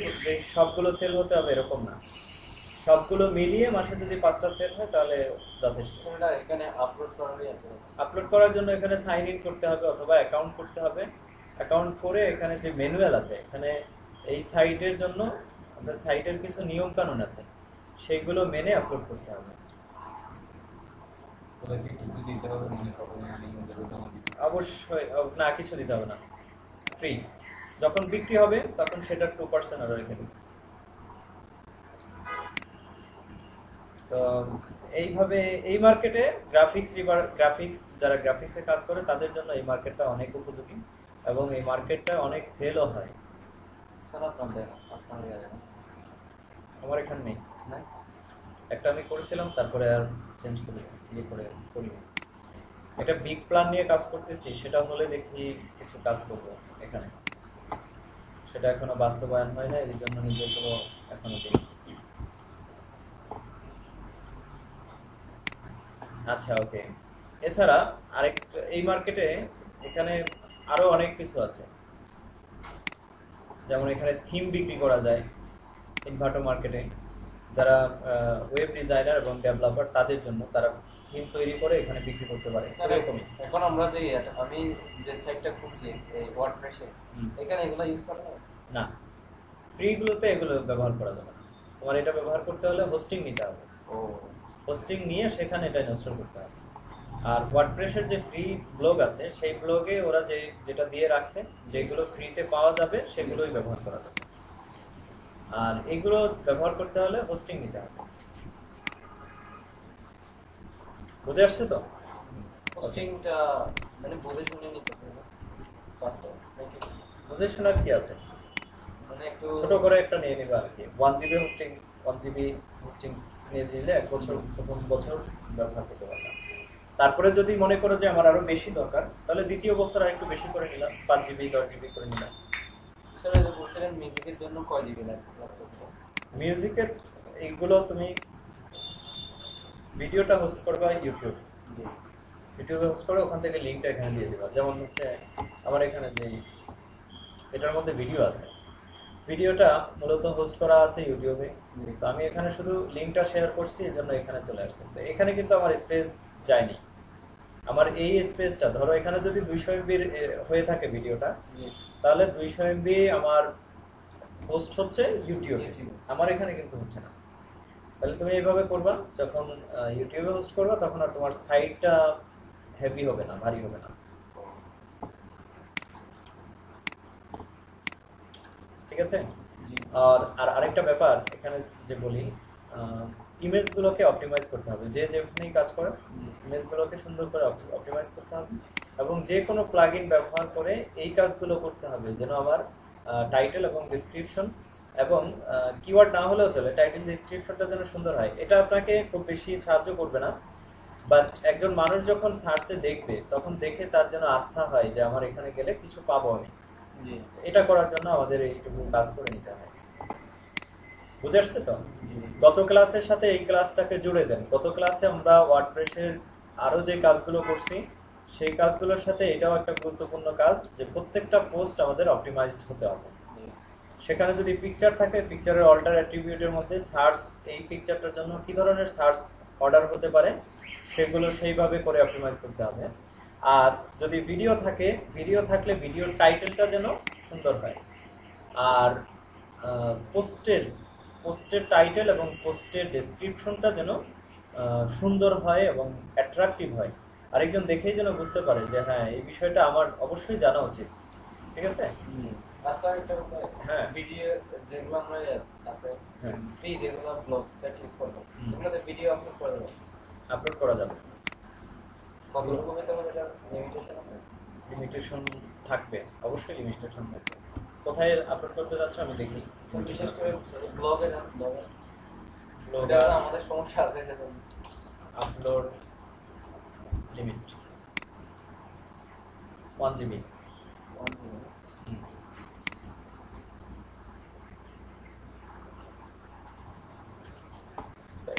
সবগুলো সেল হতে হবে এরকম না, সবগুলো মিলিয়ে মাসে যদি 5টা সেল হয় তাহলে যথেষ্ট। সেটা এখানে আপলোড করারই আছে। আপলোড করার জন্য এখানে সাইন ইন করতে হবে অথবা অ্যাকাউন্ট করতে হবে। অ্যাকাউন্ট করে এখানে যে ম্যানুয়াল আছে, এখানে এই সাইটের জন্য আমাদের সাইটের কিছু নিয়ম কানুন আছে, সেইগুলো মেনে আপলোড করতে হবে। ওদেরকে কিছু দিতে হবে, মনে করো আমি জমা দিতে অবশ্যই না, কিছু দিতে হবে না, ফ্রি। যখন বিক্রি হবে তখন সেটা 2% আরো রেখে দেবে। তো এইভাবে এই মার্কেটে গ্রাফিক্স যারা গ্রাফিক্সে কাজ করে তাদের জন্য এই মার্কেটটা অনেক উপযোগী, এবং এই মার্কেটটা অনেক সেলও হয়। স্যার আপনার জায়গা আমার এখানে নেই, না? একটা আমি করেছিলাম, তারপরে আর চেঞ্জ করে করিনি। একটা বিগ প্ল্যান নিয়ে কাজ করতেছি, সেটা হলে দেখি কিছু কাজ করবো এখানে, সেটা এখনো বাস্তবায়ন হয় না, এই জন্য নিজের কোনো এখনো দিই। আচ্ছা, ওকে। এছাড়া আরেকটা এই মার্কেটে এখানে আরো অনেক কিছু আছে, যেমন এখানে থিম বিক্রি করা যায় ইনভার্টো মার্কেটে। যারা ওয়েব ডিজাইনার এবং ডেভেলপার তাদের জন্য, তারা থিম তৈরি করে এখানে বিক্রি করতে পারে। স্যার, এরকমই এখন আমরা যে আমি যে সাইটটা খুলছি এই ওয়ার্ডপ্রেসে, এখানে এগুলো ইউজ করা হয় না, ফ্রিগুলোতে এগুলো ব্যবহার করা যাবে না। তোমার এটা ব্যবহার করতে হলে হোস্টিং নিতে হবে, ও হোস্টিং নিয়ে সেখানে এটা ইনস্টল করতে হবে। আর ওয়ার্ডপ্রেসের যে ফ্রি ব্লগ আছে, সেই ব্লগে ওরা যেটা দিয়ে রাখছে, যেগুলো ফ্রিতে পাওয়া যাবে সেগুলোই ব্যবহার করা যাবে। আর এগুলো ব্যবহার করতে হলে হোস্টিং নিতে হবে। বুঝে আসছে তো? হোস্টিংটা মানে বুঝে শুনে নিতে হবে কাজটা নাকি? বুঝে শোনার কি আছে, মানে একটু ছোট করে একটা নিয়ে নিবে আর কি। 1 GB হোস্টিং, 1 GB হোস্টিং নিয়ে নিলে 1 বছর, প্রথম বছর ব্যবহার করতে পারলাম। তারপরে যদি মনে করো যে আমার আরো বেশি দরকার, তাহলে দ্বিতীয় বছর আর একটু বেশি করে নিলাম, 5 GB 10 GB করে নিলাম। স্যার যে বলছিলেন মিউজিকের জন্য কয় জিবি লাগবে? মিউজিকের এইগুলো তুমি ভিডিওটা হোস্ট করবা ইউটিউবে হোস্ট করে ওখান থেকে লিঙ্কটা এখানে দিয়ে দিবা। যেমন হচ্ছে আমার এখানে যে এটার মধ্যে ভিডিও আছে, ভিডিওটা মূলত হোস্ট করা আছে ইউটিউবে। তো আমি এখানে শুধু লিঙ্কটা শেয়ার করছি, এই জন্য এখানে চলে আসছে। তো এখানে কিন্তু আমার স্পেস যায়নি, আমার এই স্পেসটা ধরো এখানে যদি 200 MB হয়ে থাকে ভিডিওটা, তাহলে 200 MB আমার হোস্ট হচ্ছে ইউটিউবে, আমার এখানে কিন্তু হচ্ছে না। তাহলে তুমি এইভাবে করবা, যখন ইউটিউবে হোস্ট করবা তখন আর তোমার সাইটটা হেভি হবে না, ভারী হবে না। ঠিক আছে? আর আরেকটা ব্যাপার এখানে যে বলি, ইমেজগুলোকে অপটিমাইজ করতে হবে, যে যেখানেই কাজ করে ইমেজগুলোকে সুন্দর করে অপটিমাইজ করতে হবে, এবং যে কোনো প্লাগইন ব্যবহার করে এই কাজগুলো করতে হবে যেন আমার টাইটেল এবং ডিসক্রিপশন এবং কিওয়ার্ড না হলেও চলে, টাইটেল ডিসক্রিপশনটা যেন সুন্দর হয়। এটা আপনাকে খুব বেশি সাহায্য করবে না, বাট একজন মানুষ যখন সার্চে দেখবে তখন দেখে তার যেন আস্থা হয় যে আমার এখানে গেলে কিছু পাবো আমি। জি এটা করার জন্য আমাদের এইটুকু কাজ করে নিতে হয়। বুঝে আসছে তো? জি গত ক্লাসের সাথে এই ক্লাসটাকে জুড়ে দেন। গত ক্লাসে আমরা ওয়ার্ডপ্রেসের আরো যে কাজগুলো করছি সেই কাজগুলোর সাথে এটাও একটা গুরুত্বপূর্ণ কাজ, যে প্রত্যেকটা পোস্ট আমাদের অপটিমাইজড হতে হবে। সেখানে যদি পিকচার থাকে, পিকচারের অল্টার অ্যাট্রিবিউটের মধ্যে সার্চ, এই পিকচারটার জন্য কি ধরনের সার্চ অর্ডার হতে পারে সেগুলো সেইভাবে করে অপটিমাইজ করতে হবে। আর যদি ভিডিও থাকে, ভিডিও থাকলে ভিডিওর টাইটেলটা যেন সুন্দর হয়, আর পোস্টের পোস্টের টাইটেল এবং পোস্টের ডেসক্রিপশনটা যেন সুন্দর হয় এবং অ্যাট্রাকটিভ হয়, আরেকজন দেখেই যেন বুঝতে পারে যে হ্যাঁ এই বিষয়টা আমার অবশ্যই জানা উচিত। ঠিক আছে? আচ্ছা একটা হ্যাঁ। ভিডিও যেগুলো আমরা আছে হ্যাঁ, ফ্রি যেগুলো ব্লগ সেট ইউজ করবো এগুলোতে ভিডিও আপলোড করে দেবো, আপলোড করা যাবে। কত রকমের তোমার এটা লিমিটেশন আছে? লিমিটেশন থাকবে, অবশ্যই লিমিটেশন থাকবে। কোথায় আপলোড করতে যাচ্ছ আমি দেখি। বিশেষ করে ব্লগে যান, ব্লগে ব্লগ এটা তো আমাদের সমস্যা আছে সেজন্য। Upload limit 1 GB।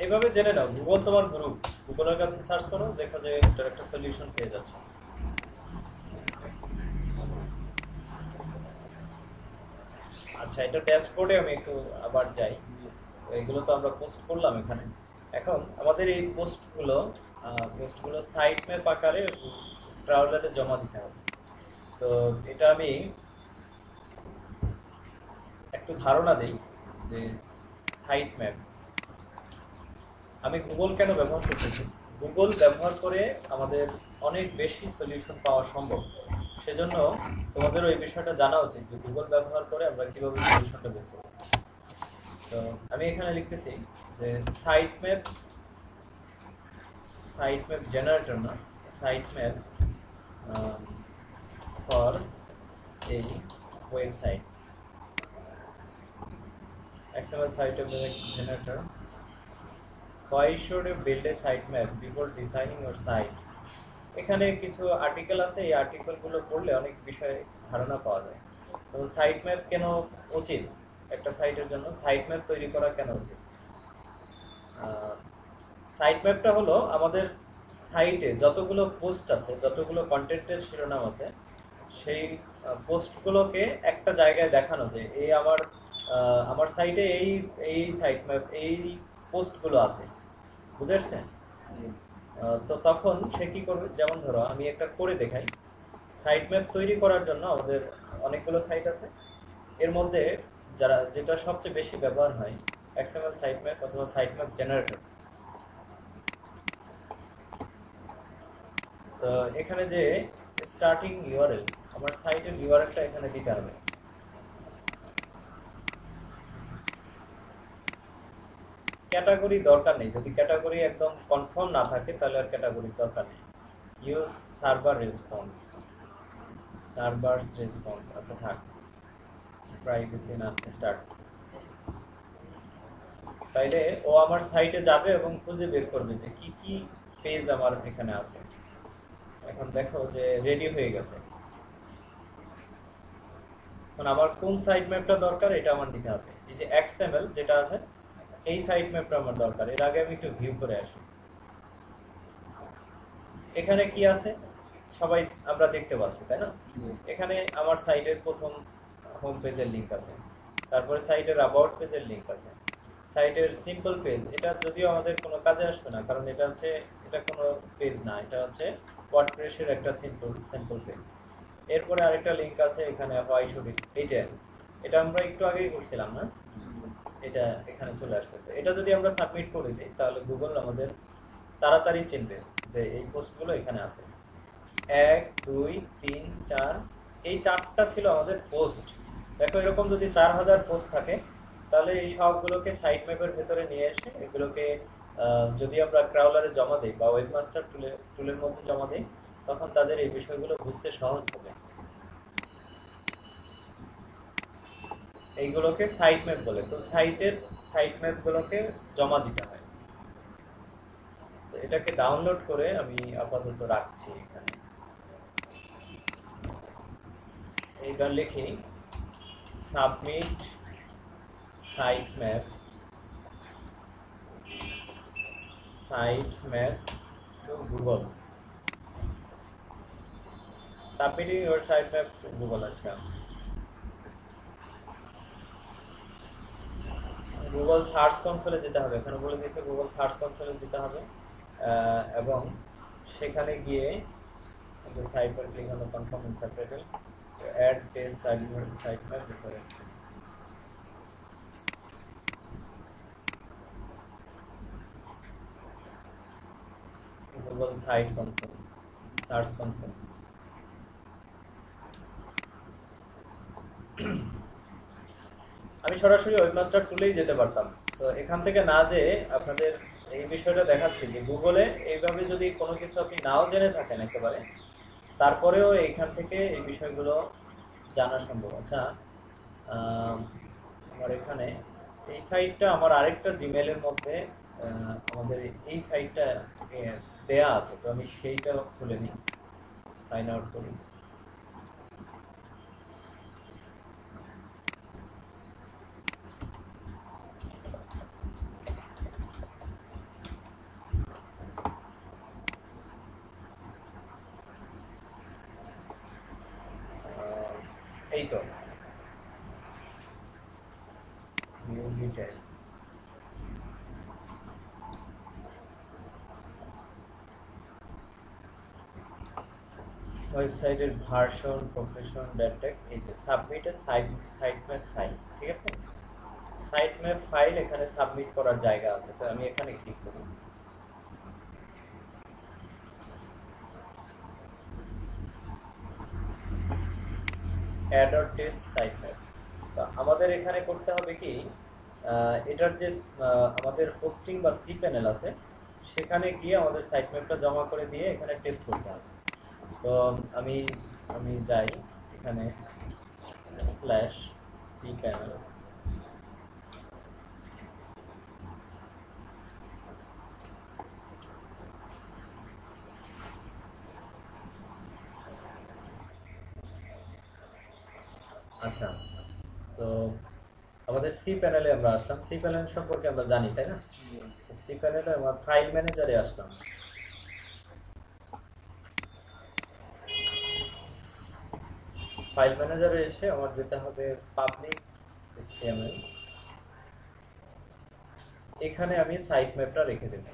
এইভাবে জেনে নাও, গুগল তোমার গ্রুপ, গুগলের কাছে সার্চ করো, দেখো যে এটার একটা সলিউশন পেয়ে যাচ্ছে। আচ্ছা, এটা ড্যাশবোর্ডে আমি একটু আবার যাই। এগুলো তো আমরা পোস্ট করলাম এখানে। এখন আমাদের এই পোস্টগুলো সাইট ম্যাপ আকারে স্ক্রাউলারে জমা দিতে হবে। তো এটা আমি একটু ধারণা দেই যে সাইট ম্যাপ আমি গুগল কেন ব্যবহার করতেছি। গুগল ব্যবহার করে আমাদের অনেক বেশি সলিউশন পাওয়া সম্ভব, সেজন্য তোমাদের ওই বিষয়টা জানা উচিত যে গুগল ব্যবহার করে আমরা কিভাবে সলিউশনটা বের করব। তো আমি এখানে লিখতেছি যে সাইট ম্যাপ জেনারেটর না, সাইট ম্যাপ ফর এই website, XML site generator. Why should you build a sitemap before designing your site? এখানে কিছু আর্টিকেল আছে, এই আর্টিকেলগুলো পড়লে অনেক বিষয়ে ধারণা পাওয়া যায়। তো সাইট ম্যাপ কেন উচিত একটা সাইটের জন্য, সাইট ম্যাপ তৈরি করা কেন উচিত? সাইট ম্যাপটা হলো আমাদের সাইটে যতগুলো পোস্ট আছে, যতগুলো কন্টেন্টের শিরোনাম আছে, সেই পোস্টগুলোকে একটা জায়গায় দেখানো, যে এই আমার সাইটে এই সাইট ম্যাপ এই পোস্টগুলো আছে। বুঝে আসছেন? তো তখন সে কি করবে, যেমন ধরো আমি একটা করে দেখাই। সাইট ম্যাপ তৈরি করার জন্য আমাদের অনেকগুলো সাইট আছে, এর মধ্যে যেটা সবচেয়ে বেশি ব্যবহার হয় XML সাইট ম্যাপ অথবা সাইট ম্যাপ জেনারেটর। তো এখানে যে স্টার্টিং ইউআরএল, আমার সাইটের ইউআরএলটা এখানে দিতে হবে। ক্যাটাগরি দরকার নেই, যদি ক্যাটাগরি একদম কনফার্ম না থাকে তাহলে আর ক্যাটাগরির দরকার নেই। ইউজ সার্ভারস রেসপন্স, আচ্ছা থাক, প্রাইভেসি না, স্টার্ট। তাইলে ও আমার সাইটে যাবে এবং খুঁজে বের করবে যে কি কি পেজ আমার এখানে আছে। এখন দেখো যে রেডি হয়ে গেছে। এখন আমার কোন সাইট ম্যাপটা দরকার এটা আমার দিতে হবে। এই যে XML যেটা আছে এই সাইট ম্যাপটা আমার দরকার। এর আগে আমি একটু ভিউ করে আসি। এখানে কি আছে সবাই আমরা দেখতে পাচ্ছি, তাই না? এখানে আমার সাইটের প্রথম হোম পেজের লিংক আছে, তারপরে সাইটের অ্যাবাউট পেজের লিংক আছে, সাইটের সিম্পল পেজ, এটা যদিও আমাদের কোনো কাজে আসবে না, কারণ এটা কোনো পেজ না, এটা হচ্ছে ওয়ার্ডপ্রেসের একটা সিম্পল পেজ। এরপরে আরেকটা লিংক আছে এখানে, হোয়াই শুড ইট, এটা আমরা একটু আগেই করছিলাম না, এটা এখানে চলে আসছে। তো এটা যদি আমরা সাবমিট করে দিই তাহলে গুগল আমাদের তাড়াতাড়ি চিনবে যে এই পোস্টগুলো এখানে আছে। 1 2 3 4, এই 4টা ছিল আমাদের পোস্ট। দেখো এরকম যদি 4000 পোস্ট থাকে তাহলে এই সবগুলোকে সাইট ম্যাপের ভেতরে নিয়ে এসে এগুলোকে যদি আমরা ক্রাউলারে জমা দিই বা ওয়েবমাস্টার টুলের মধ্যে জমা দিই, তখন তাদের এই বিষয়গুলো বুঝতে সহজ হবে। এইগুলোকে সাইট ম্যাপ বলে। তো সাইট ম্যাপগুলোকে জমা দিতে হয়। তো এটাকে ডাউনলোড করে আমি আপাতত রাখছি এখানে। এইবার লিখি submit site map to Google. Submitting your sitemap to Google। আচ্ছা, গুগল সার্চ কনসোলে যেতে হবে। এখানে বলে দিয়েছে গুগল সার্চ কনসোলে যেতে হবে, এবং সেখানে গিয়ে সাইট पर click on the confirm and subtitle to add test sitemap reference। Google site console, search console. আমি সরাসরি ওয়েবমাস্টার টুলেই যেতে পারতাম। তো এখান থেকে না যেয়ে আপনাদের এই বিষয়টা দেখাচ্ছি যে গুগলে এইভাবে যদি কোনো কিছু আপনি নাও জেনে থাকেন একেবারে, তারপরেও এইখান থেকে এই বিষয়গুলো জানা সম্ভব। আচ্ছা, আমার এখানে এই সাইটটা আমার আরেকটা জিমেলের মধ্যে আমাদের এই সাইটটা দেয়া আছে। তো আমি সেইটা খুলে নিই, সাইন আউট করি। এই তো নিউ ডিটেইলস। ওয়েবসাইটের ভার্সন, প্রফেশন, ডেটটেক, এই যে সাবমিটে সাইট ম্যাপ ফাইল। ঠিক আছে, সাইট ম্যাপ ফাইল এখানে সাবমিট করার জায়গা আছে। তো আমি এখানে ক্লিক করি। Add or test site map. তো আমাদের এখানে করতে হবে কি, এটার যে আমাদের হোস্টিং বা সি প্যানেল আছে, সেখানে গিয়ে আমাদের সাইট ম্যাপটা জমা করে দিয়ে এখানে টেস্ট করতে হবে। তো আমি যাই এখানে /c প্যানেল, আচ্ছা। তো আমাদের সি প্যানেলে আমরা আসলাম। সি প্যানেল সম্পর্কে আমরা জানি, তাই না? সি প্যানেলে আমার ফাইল ম্যানেজারে আসলাম। ফাইল ম্যানেজারে এসে আমার যেতে হবে পাবলিক HTML। এখানে আমি সাইট ম্যাপটা রেখে দেব,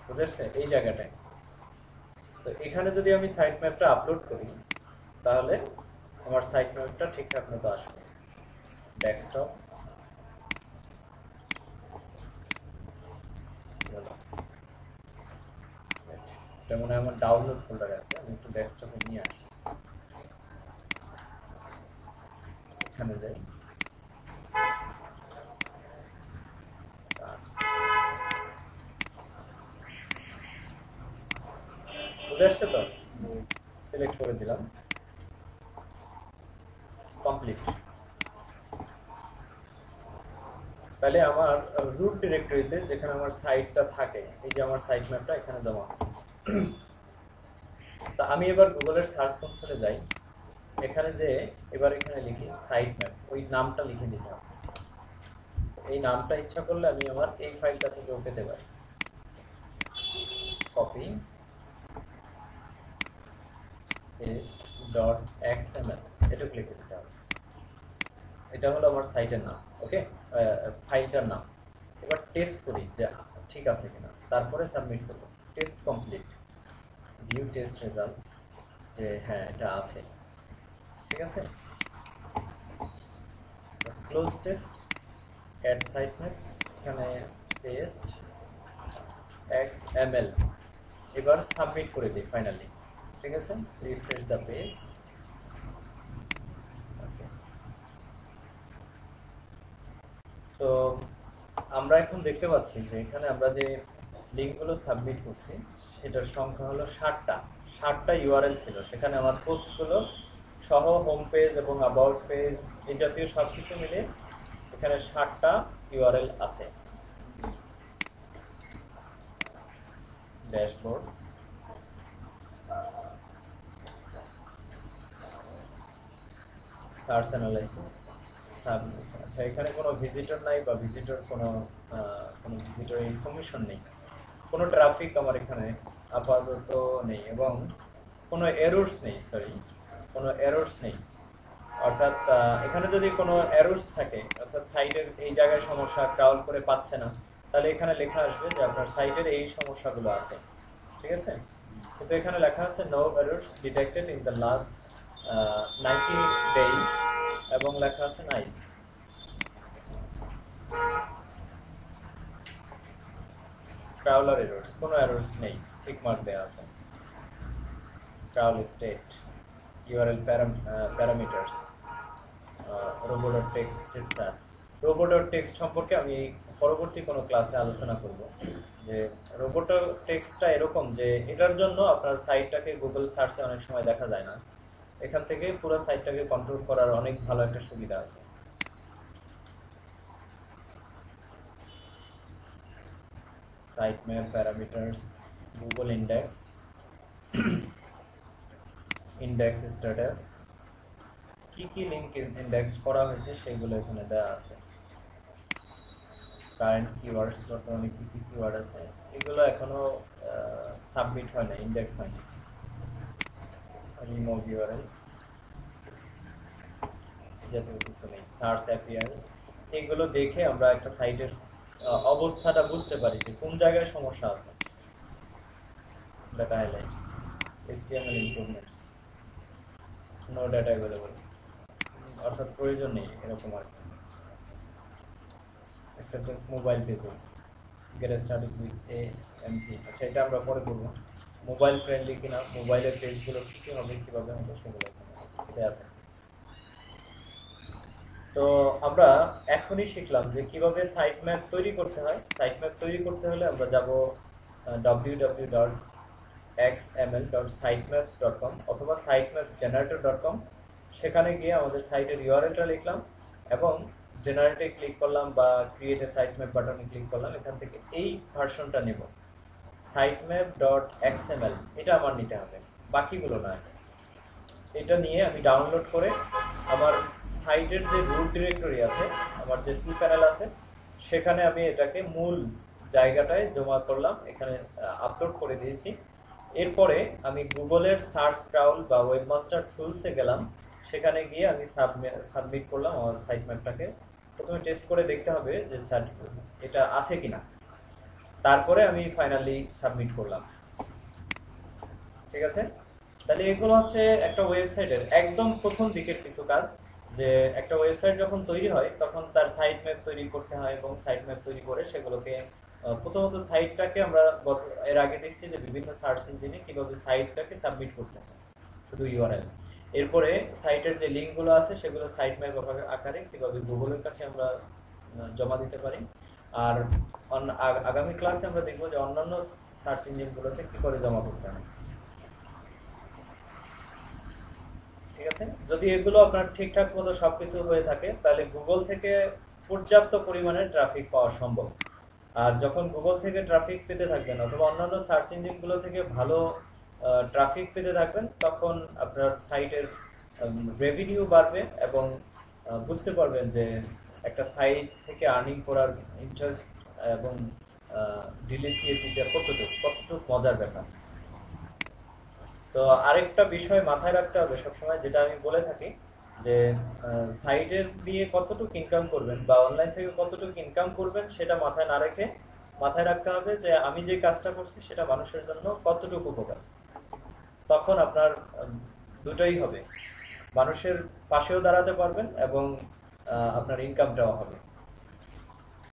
বুঝেছে, এই জায়গাটায়। তো এখানে যদি আমি সাইট ম্যাপটা আপলোড করি, তাহলে আমার সাইট ম্যাপটা ঠিকঠাক মতো আসবে। ডেস্কটপ, এটা মনে হয় আমার ডাউনলোড ফোল্ডারে আছে। আমি একটু ডেস্কটপে নিয়ে আসি, এখানে যাই। বুঝে আসছে তো? সিলেক্ট করে দিলাম, কমপ্লিট। তাহলে আমার রুট ডিরেক্টরিতে যেখানে আমার সাইটটা থাকে, এই যে আমার সাইট ম্যাপটা এখানে জমা হচ্ছে। তা আমি এবার গুগলের সার্চ কনসোলে যাই। এখানে যে এবার এখানে লিখি সাইট ম্যাপ, ওই নামটা লিখে দিতে হবে। এই নামটা ইচ্ছা করলে আমি আমার এই ফাইলটা থেকেও পেতে পারি। কপি paste.xml, এটুকু লিখে দিতে হবে। এটা হলো আমার সাইটের নাম, ওকে, ফাইলটার নাম। এবার টেস্ট করি যে ঠিক আছে কিনা, তারপরে সাবমিট করব। Test complete, view test result, যে হ্যাঁ এটা আছে, ঠিক আছে। Close test, add site map, এখানে পেস্ট XML। এবার সাবমিট করে দিই ফাইনালি, ঠিক আছে। Refresh the page, okay. তো আমরা এখন দেখতে পাচ্ছি যে এখানে আমরা যে লিঙ্কগুলো সাবমিট করছি সেটার সংখ্যা হলো 60টা ইউআরএল ছিল। সেখানে আমার পোস্টগুলো সহ হোম পেজ এবং অ্যাবাউট পেজ এই জাতীয় সব কিছু মিলে এখানে 60টা ইউআরএল আছে। Dashboard, search analysis, submit. আচ্ছা, এখানে কোনো ভিজিটর নাই বা ভিজিটর কোনো ভিজিটরের ইনফরমেশন নেই, কোনো ট্রাফিক আমার এখানে আপাতত নেই এবং কোনো এরর্স নেই, কোনো এরর্স নেই। অর্থাৎ এখানে যদি কোনো এরর্স থাকে, অর্থাৎ সাইটের এই জায়গায় সমস্যা, ক্রাউল করে পাচ্ছে না, তাহলে এখানে লেখা আসবে যে আপনার সাইটের এই সমস্যাগুলো আছে, ঠিক আছে? কিন্তু এখানে লেখা আছে no errors detected in the last 90 days এবং লেখা আছে নাইস। ক্রাউলার এরর্স, কোনো এরর্স নেই, টিক মার্ক দেওয়া আছে। Crawl state, URL parameters, robo.txt। robo.txt সম্পর্কে আমি পরবর্তী কোনো ক্লাসে আলোচনা করব যে robo.txt এরকম যে এটার জন্য আপনার সাইটটাকে গুগল সার্চে অনেক সময় দেখা যায় না, এখান থেকে পুরো সাইটটাকে কন্ট্রোল করার অনেক ভালো একটা সুবিধা আছে। Site map, parameters, Google index, index status, কি কি লিংক ইন্ডেক্স করা হয়েছে সেগুলো এখানে দেওয়া আছে। কারেন্ট কিওয়ার্ডস, বর্তমানে কি কি কিওয়ার্ড আছে এগুলো এখনো সাবমিট হয় না, ইন্ডেক্স হয়নি। রিমুভ ইউআরএল জাতীয় কিছু নেই। সার্চ অ্যাপিয়ারেন্স, এগুলো দেখে আমরা একটা সাইটের অবস্থাটা বুঝতে পারি যে কোন জায়গায় সমস্যা আছে। Data highlights, HTML improvements, no data available, অর্থাৎ প্রয়োজন নেই এরকম আর কি। Acceptance mobile pages, get started with AMP। আচ্ছা, এটা আমরা পরে করবো। মোবাইল ফ্রেন্ডলি কিনা, মোবাইলের পেজগুলো কী কী হবে, কীভাবে হবে সেগুলো এখানে আছে। তো আমরা এখনই শিখলাম যে কিভাবে সাইট ম্যাপ তৈরি করতে হয়। সাইট ম্যাপ তৈরি করতে হলে আমরা যাব www.xml.sitemaps.com অথবা sitemapgenerator.com। সেখানে গিয়ে আমাদের সাইটের ইউআরএলটা লিখলাম এবং জেনারেটে ক্লিক করলাম বা ক্রিয়েট এ সাইট ম্যাপ বাটনে ক্লিক করলাম। এখান থেকে এই ভার্সনটা নেব, sitemap.xml, এটা আমার নিতে হবে, বাকিগুলো না। এটা নিয়ে আমি ডাউনলোড করে আমার সাইটের যে রুট ডিরেক্টরি আছে, আমার যে সি প্যানেল আছে, সেখানে আমি এটাকে মূল জায়গাটায় জমা করলাম, এখানে আপলোড করে দিয়েছি। এরপরে আমি গুগলের সার্চ ক্রাউল বা ওয়েবমাস্টার টুলসে গেলাম, সেখানে গিয়ে আমি সাবমিট করলাম আমার সাইট ম্যাপটাকে। প্রথমে টেস্ট করে দেখতে হবে যে এটা আছে কিনা, তারপরে আমি ফাইনালি সাবমিট করলাম, ঠিক আছে? তাহলে এগুলো হচ্ছে একটা ওয়েবসাইটের একদম প্রথম দিকের কিছু কাজ। যে একটা ওয়েবসাইট যখন তৈরি হয় তখন তার সাইট ম্যাপ তৈরি করতে হয় এবং সাইট ম্যাপ তৈরি করে সেগুলোকে প্রথমত সাইটটাকে আমরা এর আগে দেখছি যে বিভিন্ন সার্চ ইঞ্জিনে কিভাবে সাইটটাকে সাবমিট করতে হয়, শুধু ইউআরএল। এরপরে সাইটের যে লিঙ্কগুলো আছে সেগুলো সাইট ম্যাপ আকারে কিভাবে গুগলের কাছে আমরা জমা দিতে পারি। আর আগামী ক্লাসে আমরা দেখবো যে অন্যান্য সার্চ ইঞ্জিনগুলোতে কি করে জমা করতে হয়, ঠিক আছে? যদি এগুলো আপনার ঠিকঠাক মতো সবকিছু হয়ে থাকে তাহলে গুগল থেকে পর্যাপ্ত পরিমাণে ট্রাফিক পাওয়া সম্ভব। আর যখন গুগল থেকে ট্রাফিক পেতে থাকবেন অথবা অন্যান্য সার্চ ইঞ্জিনগুলো থেকে ভালো ট্রাফিক পেতে থাকবেন, তখন আপনার সাইটের রেভিনিউ বাড়বে এবং বুঝতে পারবেন যে একটা সাইট থেকে আর্নিং করার ইন্টারেস্ট এবং ডিলিসিয়েটিটা কতটুকু মজার ব্যাপার। তো আরেকটা বিষয় মাথায় রাখতে হবে সবসময়, যেটা আমি বলে থাকি যে সাইটের দিয়ে কতটুকু ইনকাম করবেন বা অনলাইন থেকে কতটুকু ইনকাম করবেন সেটা মাথায় না রেখে মাথায় রাখতে হবে যে আমি যে কাজটা করছি সেটা মানুষের জন্য কতটুকু উপকার। তখন আপনার দুটোই হবে, মানুষের পাশেও দাঁড়াতে পারবেন এবং আপনার ইনকামটাও হবে।